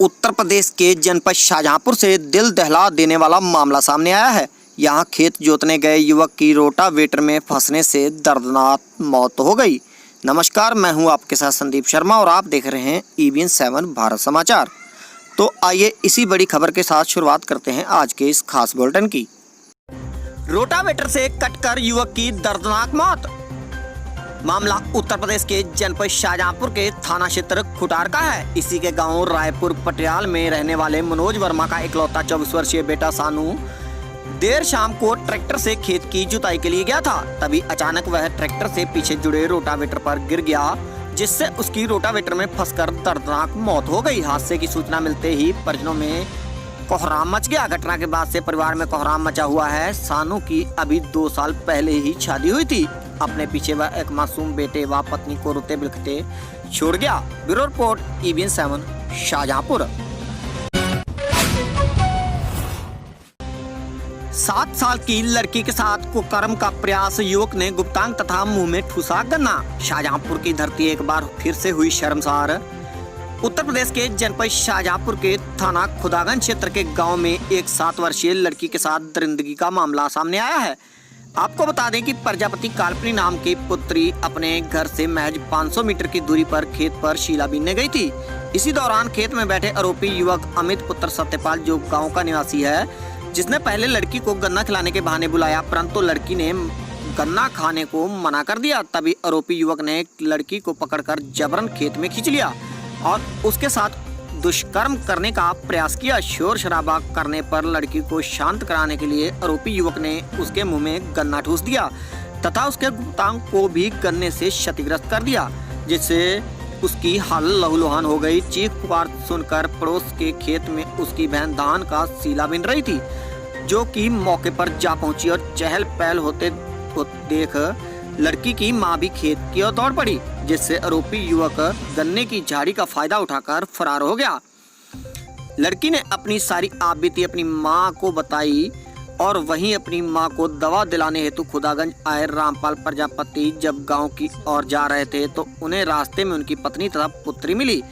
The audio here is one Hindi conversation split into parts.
उत्तर प्रदेश के जनपद शाहजहांपुर से दिल दहला देने वाला मामला सामने आया है। यहां खेत जोतने गए युवक की रोटावेटर में फंसने से दर्दनाक मौत हो गई। नमस्कार, मैं हूं आपके साथ संदीप शर्मा और आप देख रहे हैं EBN 7 भारत समाचार। तो आइए इसी बड़ी खबर के साथ शुरुआत करते हैं आज के इस खास बुलेटिन की। रोटावेटर से कटकर युवक की दर्दनाक मौत। मामला उत्तर प्रदेश के जनपद शाहजहांपुर के थाना क्षेत्र खुटार का है। इसी के गांव रायपुर पटियाल में रहने वाले मनोज वर्मा का इकलौता 24 वर्षीय बेटा सानू देर शाम को ट्रैक्टर से खेत की जुताई के लिए गया था। तभी अचानक वह ट्रैक्टर से पीछे जुड़े रोटावेटर पर गिर गया, जिससे उसकी रोटावेटर में फंसकर दर्दनाक मौत हो गई। हादसे की सूचना मिलते ही परिजनों में कोहराम मच गया। घटना के बाद से परिवार में कोहराम मचा हुआ है। सानू की अभी 2 साल पहले ही शादी हुई थी। अपने पीछे वह एक मासूम बेटे व पत्नी को रोते बिलखते छोड़ गया। Bureau report EBN 7 Shahjahanpur. 7 साल की लड़की के साथ कुकर्म का प्रयास, युवक ने गुप्तांग तथा मुंह में ठूसा गन्ना। शाहजहांपुर की धरती एक बार फिर से हुई शर्मसार। उत्तर प्रदेश के जनपद शाहजहांपुर के थाना खुदागंज क्षेत्र के गांव में एक 7 वर्षीय लड़की के साथ दरिंदगी का मामला सामने आया है। आपको बता दें कि प्रजापति काल्पनी नाम की पुत्री अपने घर से महज 500 मीटर की दूरी पर खेत पर शीला बीनने गई थी। इसी दौरान खेत में बैठे आरोपी युवक अमित पुत्र सत्यपाल, जो गांव का निवासी है, जिसने पहले लड़की को गन्ना खिलाने के बहाने बुलाया, परंतु लड़की ने गन्ना खाने को मना कर दिया। तभी आरोपी युवक ने लड़की को पकड़कर जबरन खेत में खींच लिया और उसके साथ दुष्कर्म करने का प्रयास किया। शोर शराबा करने पर लड़की को शांत कराने के लिए आरोपी युवक ने उसके मुंह में गन्ना ठूस दिया तथा उसके गुप्तांग को भी गन्ने से क्षतिग्रस्त कर दिया, जिससे उसकी हालत लहूलुहान हो गई। चीख पुकार सुनकर पड़ोस के खेत में उसकी बहन धान का सीला बीन रही थी, जो कि मौके पर जा पहुंची और चहल पहल होते देख लड़की की मां भी खेत की ओर दौड़ पड़ी, जिससे आरोपी युवक गन्ने की झाड़ी का फायदा उठाकर फरार हो गया। लड़की ने अपनी सारी आपबीती अपनी मां को बताई और वहीं अपनी मां को दवा दिलाने हेतु खुदागंज आए रामपाल प्रजापति जब गांव की ओर जा रहे थे तो उन्हें रास्ते में उनकी पत्नी तथा पुत्री मिली,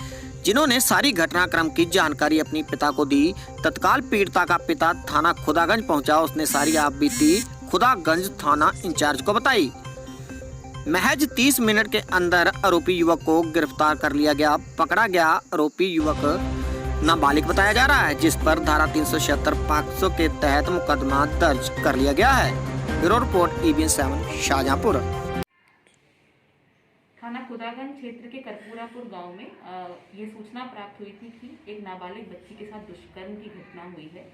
जिन्होंने सारी घटनाक्रम की जानकारी अपनी पिता को दी। तत्काल पीड़िता का पिता थाना खुदागंज पहुंचा। उसने सारी आपबीती खुदागंज थाना इंचार्ज को बताई। महज 30 मिनट के अंदर आरोपी युवक को गिरफ्तार कर लिया गया। पकड़ा गया आरोपी युवक नाबालिग बताया जा रहा है, जिस पर धारा 376 पॉक्सो के तहत मुकदमा दर्ज कर लिया गया है। Bureau report EBN 7 Shahjahanpur. थाना खुदागंज क्षेत्र के कर्पूरापुर गांव में ये सूचना प्राप्त हुई थी कि एक नाबालिग बच्ची के साथ दुष्कर्म की घटना हुई है।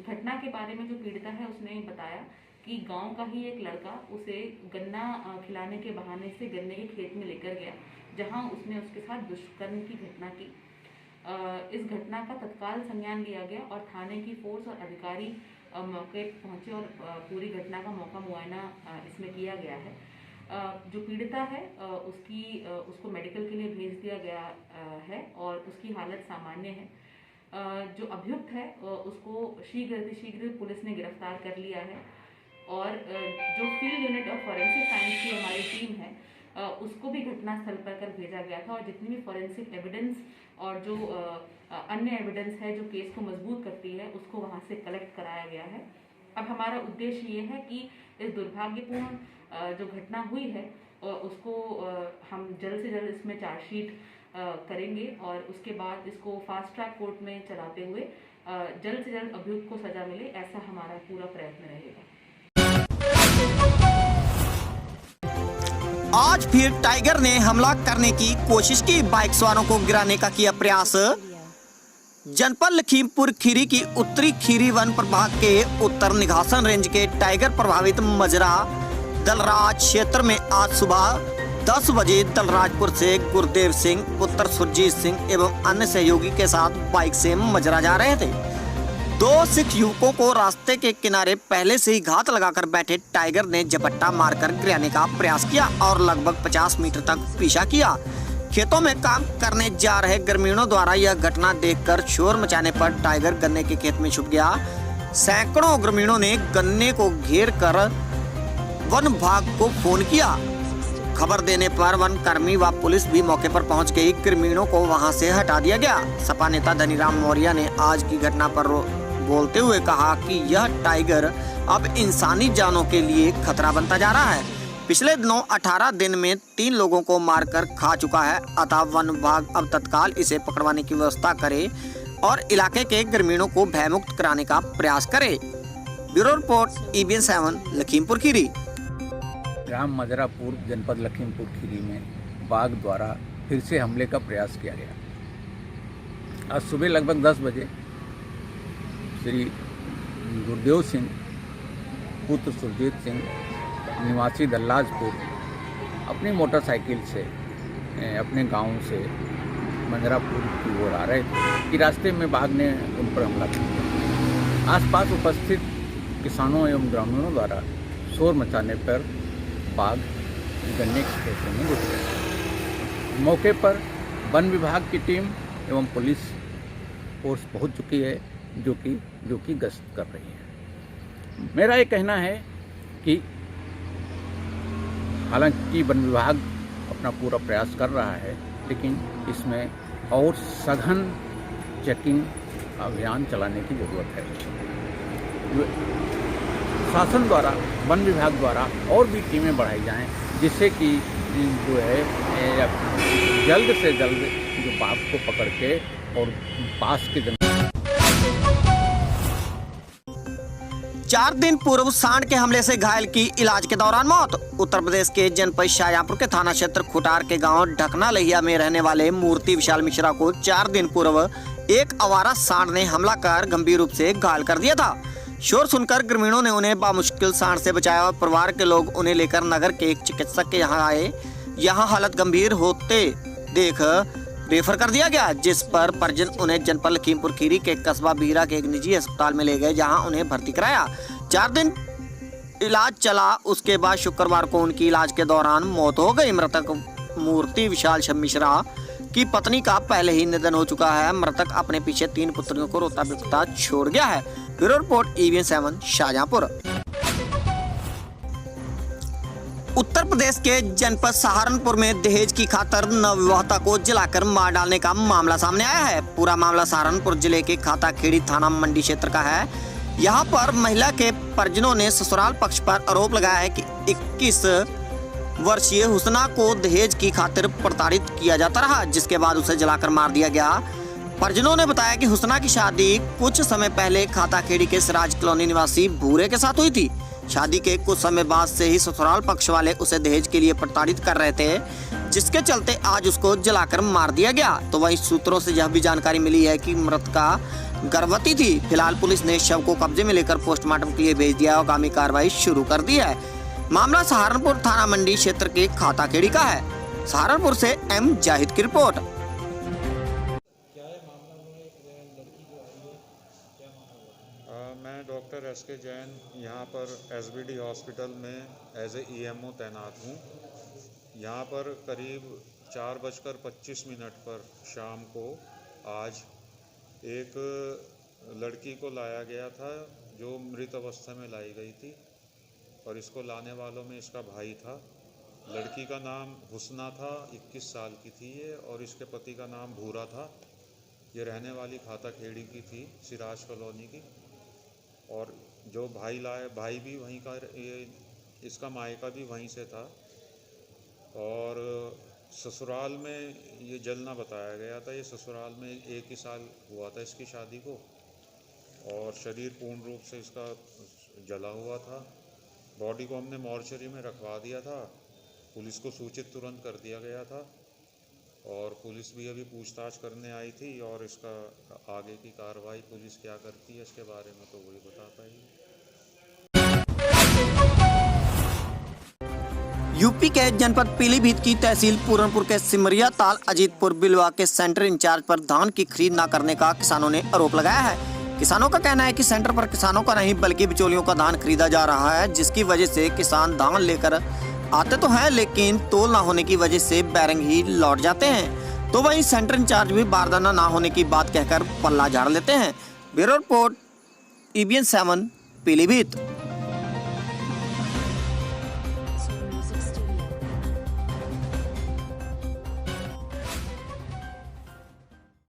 घटना के बारे में जो पीड़िता है उसने बताया कि गांव का ही एक लड़का उसे गन्ना खिलाने के बहाने से गन्ने के खेत में लेकर गया, जहां उसने उसके साथ दुष्कर्म की घटना की। इस घटना का तत्काल संज्ञान लिया गया और थाने की फोर्स और अधिकारी मौके पहुंचे और पूरी घटना का मौका मुआयना इसमें किया गया है। जो पीड़िता है उसको मेडिकल के लिए भेज दिया गया है और उसकी हालत सामान्य है। जो अभियुक्त है उसको शीघ्र पुलिस ने गिरफ्तार कर लिया है और जो field unit of forensic science की हमारी टीम है उसको भी घटना स्थल पर कर भेजा गया था और जितनी भी फॉरेंसिक एविडेंस और जो अन्य एविडेंस है जो केस को मजबूत करती है उसको वहां से कलेक्ट कराया गया है। अब हमारा उद्देश्य ये है कि इस दुर्भाग्यपूर्ण जो घटना हुई है उसको हम जल्द से जल्द इसमें चार्जशीट करेंगे और उसके बाद इसको फास्ट ट्रैक कोर्ट में चलाते हुए जल्द से जल्द अभियुक्त को सजा मिले, ऐसा हमारा पूरा प्रयत्न रहेगा। आज फिर टाइगर ने हमला करने की कोशिश की। बाइक सवारों को गिराने का किया प्रयास। जनपद लखीमपुर खीरी की उत्तरी खीरी वन प्रभाग के उत्तर निघासन रेंज के टाइगर प्रभावित मजरा दलराज क्षेत्र में आज सुबह 10 बजे दलराजपुर से गुरदेव सिंह पुत्र सुरजीत सिंह एवं अन्य सहयोगी के साथ बाइक से मजरा जा रहे थे। 2 सिख युवकों को रास्ते के किनारे पहले से ही घात लगाकर बैठे टाइगर ने झपट्टा मारकर गिराने का प्रयास किया और लगभग 50 मीटर तक पीछा किया। खेतों में काम करने जा रहे ग्रामीणों द्वारा यह घटना देखकर शोर मचाने पर टाइगर गन्ने के खेत में छुप गया। सैकड़ों ग्रामीणों ने गन्ने को घेर कर वन विभाग को फोन किया। खबर देने पर वन कर्मी व पुलिस भी मौके पर पहुंच गई। ग्रामीणों को वहां से हटा दिया गया। सपा नेता धनीराम मौर्य ने आज की घटना पर बोलते हुए कहा कि यह टाइगर अब इंसानी जानों के लिए खतरा बनता जा रहा है। पिछले दिनों 18 दिन में 3 लोगों को मारकर खा चुका है। अतः वन विभाग अब तत्काल इसे पकड़वाने की व्यवस्था करे और इलाके के ग्रामीणों को भयमुक्त कराने का प्रयास करे। Bureau report EBN 7 Lakhimpur Kheri. ग्राम मजरापुर जनपद लखीमपुर खीरी में बाघ द्वारा फिर से हमले का प्रयास किया गया। आज सुबह लगभग 10 बजे श्री गुरदेव सिंह पुत्र सुरजीत सिंह निवासी दल्लाजपुर अपनी मोटरसाइकिल से अपने गांव से मंजरापुर की ओर आ रहे थे कि रास्ते में बाघ ने उन पर हमला किया। आसपास उपस्थित किसानों एवं ग्रामीणों द्वारा शोर मचाने पर बाघ गन्ने के खेतों में घुस गया। मौके पर वन विभाग की टीम एवं पुलिस फोर्स पहुंच चुकी है जो कि गश्त कर रही है। मेरा ये कहना है कि हालांकि वन विभाग अपना पूरा प्रयास कर रहा है, लेकिन इसमें और सघन चेकिंग अभियान चलाने की ज़रूरत है। शासन द्वारा वन विभाग द्वारा और भी टीमें बढ़ाई जाएं, जिससे कि जो है जल्द से जल्द जो बाघ को पकड़ के और पास के 4 दिन पूर्व सांड के हमले से घायल की इलाज के दौरान मौत। उत्तर प्रदेश के जनपद शाहजहांपुर के थाना क्षेत्र खुटार के गांव ढकना लहिया में रहने वाले मूर्ति विशाल मिश्रा को 4 दिन पूर्व एक आवारा सांड ने हमला कर गंभीर रूप से घायल कर दिया था। शोर सुनकर ग्रामीणों ने उन्हें बामुश्किल सांड से बचाया और परिवार के लोग उन्हें लेकर नगर के एक चिकित्सक के यहाँ आए। यहाँ हालत गंभीर होते देख रेफर कर दिया गया, जिस पर परिजन उन्हें जनपद लखीमपुर खीरी के कस्बा बीरा के एक निजी अस्पताल में ले गए, जहां उन्हें भर्ती कराया। 4 दिन इलाज चला। उसके बाद शुक्रवार को उनकी इलाज के दौरान मौत हो गई। मृतक मूर्ति विशाल मिश्रा की पत्नी का पहले ही निधन हो चुका है। मृतक अपने पीछे 3 पुत्रियों को रोता बिरता छोड़ गया है। Bureau report EBN 7 Shahjahanpur. Uttar Pradesh के जनपद सहारनपुर में दहेज की खातर नवविवाहिता को जलाकर मार डालने का मामला सामने आया है। पूरा मामला सहारनपुर जिले के खाताखेड़ी थाना मंडी क्षेत्र का है। यहाँ पर महिला के परिजनों ने ससुराल पक्ष पर आरोप लगाया है कि 21 वर्षीय हुसना को दहेज की खातिर प्रताड़ित किया जाता रहा, जिसके बाद उसे जलाकर मार दिया गया। परिजनों ने बताया कि हुसना की शादी कुछ समय पहले खाताखेड़ी के सिराज कॉलोनी निवासी भूरे के साथ हुई थी। शादी के कुछ समय बाद से ही ससुराल पक्ष वाले उसे दहेज के लिए प्रताड़ित कर रहे थे, जिसके चलते आज उसको जलाकर मार दिया गया। तो वहीं सूत्रों से यह भी जानकारी मिली है कि मृतका गर्भवती थी। फिलहाल पुलिस ने शव को कब्जे में लेकर पोस्टमार्टम के लिए भेज दिया और आगामी कार्रवाई शुरू कर दी है। मामला सहारनपुर थाना मंडी क्षेत्र के खाताखेड़ी का है। सहारनपुर से M जाहिद की रिपोर्ट। मैं डॉक्टर SK जैन यहाँ पर SBD हॉस्पिटल में एज ए EMO तैनात हूँ। यहाँ पर करीब 4:25 पर शाम को आज एक लड़की को लाया गया था जो मृत अवस्था में लाई गई थी, और इसको लाने वालों में इसका भाई था। लड़की का नाम हुसना था, 21 साल की थी ये, और इसके पति का नाम भूरा था। ये रहने वाली खाताखेड़ी की थी, सिराज कॉलोनी की। और जो भाई भी वहीं का, ये इसका मायका भी वहीं से था। और ससुराल में ये जलना बताया गया था। ये ससुराल में 1 ही साल हुआ था इसकी शादी को, और शरीर पूर्ण रूप से इसका जला हुआ था। बॉडी को हमने मॉर्चरी में रखवा दिया था। पुलिस को सूचित तुरंत कर दिया गया था, और पुलिस भी अभी पूछताछ करने आई थी। और इसका आगे की कार्रवाई पुलिस क्या करती है इसके बारे में तो वही बता पाएगी। यूपी के जनपद पीलीभीत की तहसील पूरनपुर के सिमरिया ताल अजीतपुर बिलवा के सेंटर इंचार्ज पर धान की खरीद न करने का किसानों ने आरोप लगाया है। किसानों का कहना है कि सेंटर पर किसानों का नहीं बल्कि बिचौलियों का धान खरीदा जा रहा है, जिसकी वजह से किसान धान लेकर आते तो हैं, लेकिन तोल न होने की वजह से बैरंग ही लौट जाते हैं। तो वहीं सेंटर इंचार्ज भी बारदाना न होने की बात कहकर पल्ला झाड़ लेते हैं। Bureau report EBN 7 Pilibhit.